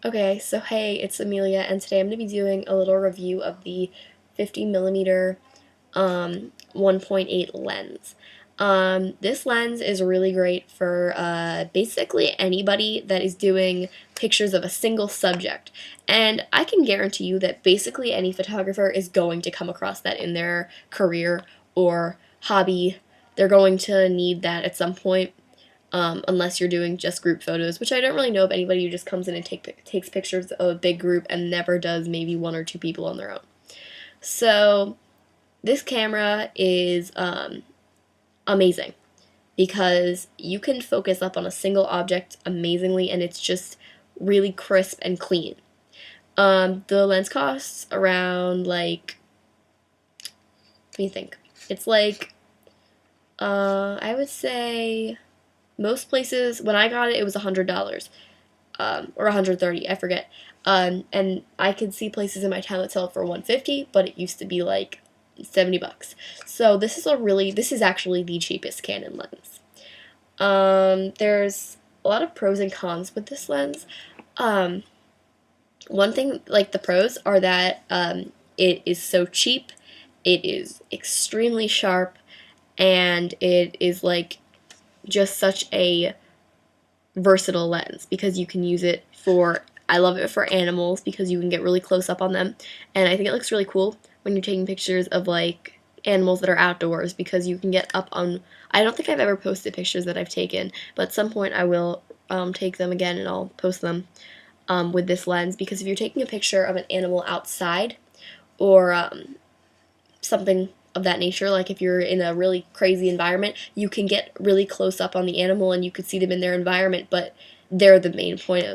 Okay, so hey, it's Amelia, and today I'm going to be doing a little review of the 50mm 1.8 lens. This lens is really great for basically anybody that is doing pictures of a single subject. And I can guarantee you that basically any photographer is going to come across that in their career or hobby. They're going to need that at some point. Unless you're doing just group photos, which I don't really know of anybody who just comes in and takes pictures of a big group and never does maybe one or two people on their own. So this camera is amazing because you can focus up on a single object amazingly, and it's just really crisp and clean. The lens costs around, like, let me think. It's like, I would say most places, when I got it, it was $100, or $130, I forget. And I could see places in my town that sell it for $150, but it used to be like $70. So this is actually the cheapest Canon lens. There's a lot of pros and cons with this lens. One thing, like the pros, are that it is so cheap, it is extremely sharp, and it is like just such a versatile lens because you can use it for, I love it for animals because you can get really close up on them, and I think it looks really cool when you're taking pictures of like animals that are outdoors because you can get up on, I don't think I've ever posted pictures that I've taken, but at some point I will take them again and I'll post them with this lens, because if you're taking a picture of an animal outside or something of that nature, like if you're in a really crazy environment, you can get really close up on the animal and you could see them in their environment, but they're the main point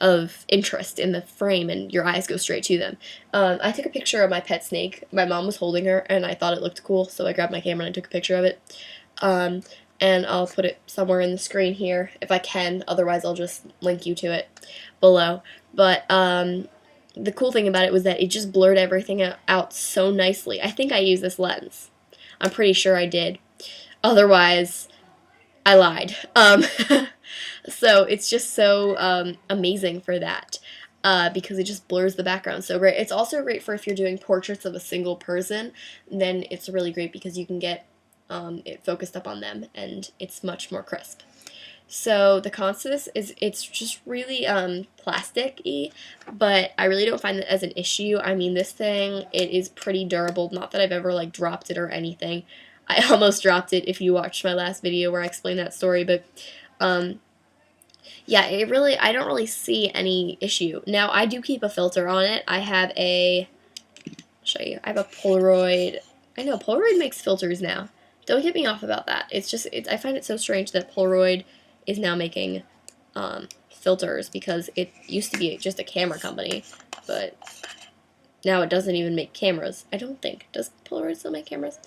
of interest in the frame, and your eyes go straight to them. I took a picture of my pet snake. My mom was holding her, and I thought it looked cool, so I grabbed my camera and I took a picture of it. And I'll put it somewhere in the screen here if I can, otherwise I'll just link you to it below. But the cool thing about it was that it just blurred everything out so nicely. I think I used this lens. I'm pretty sure I did. Otherwise, I lied. So it's just so amazing for that because it just blurs the background so great. It's also great for if you're doing portraits of a single person. Then it's really great because you can get it focused up on them, and it's much more crisp. So the cons to this is it's just really plastic-y, but I really don't find that as an issue. I mean, this thing, it is pretty durable. Not that I've ever like dropped it or anything. I almost dropped it if you watched my last video where I explained that story, but yeah, I don't really see any issue. Now, I do keep a filter on it. I have a, I'll show you, I have a Polaroid. I know, Polaroid makes filters now. Don't get me off about that. It's just, I find it so strange that Polaroid is now making filters, because it used to be just a camera company, but now it doesn't even make cameras. I don't think. Does Polaroid still make cameras?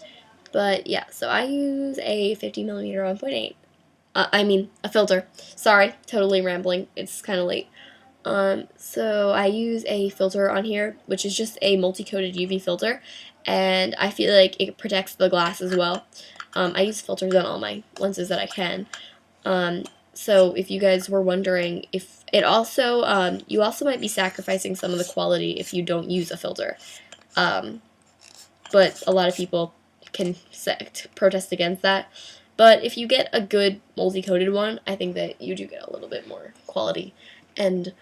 But yeah, so I use a 50mm 1.8. I mean, a filter. Sorry, totally rambling. It's kind of late. So I use a filter on here, which is just a multi-coated UV filter, and I feel like it protects the glass as well. I use filters on all my lenses that I can. So if you guys were wondering, if it also, you also might be sacrificing some of the quality if you don't use a filter. But a lot of people can protest against that. But if you get a good multi-coated one, I think that you do get a little bit more quality and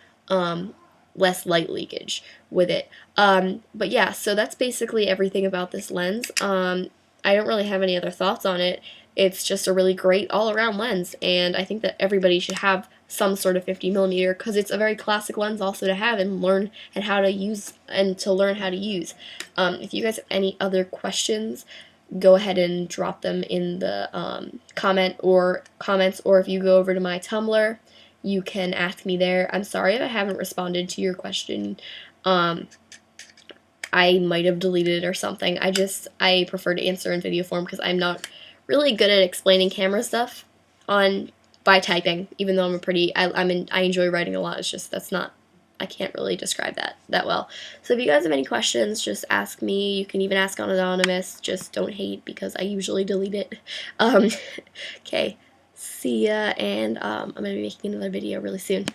less light leakage with it. But yeah, so that's basically everything about this lens. I don't really have any other thoughts on it. It's just a really great all-around lens, and I think that everybody should have some sort of 50mm because it's a very classic lens also to have and learn and how to use and to learn how to use. If you guys have any other questions, go ahead and drop them in the comments, or if you go over to my Tumblr, you can ask me there. I'm sorry if I haven't responded to your question. I might have deleted it or something. I prefer to answer in video form because I'm not really good at explaining camera stuff by typing, even though I enjoy writing a lot. It's just I can't really describe that well. So if you guys have any questions, just ask me. You can even ask on Anonymous. Just don't hate, because I usually delete it. Okay, see ya, and I'm going to be making another video really soon.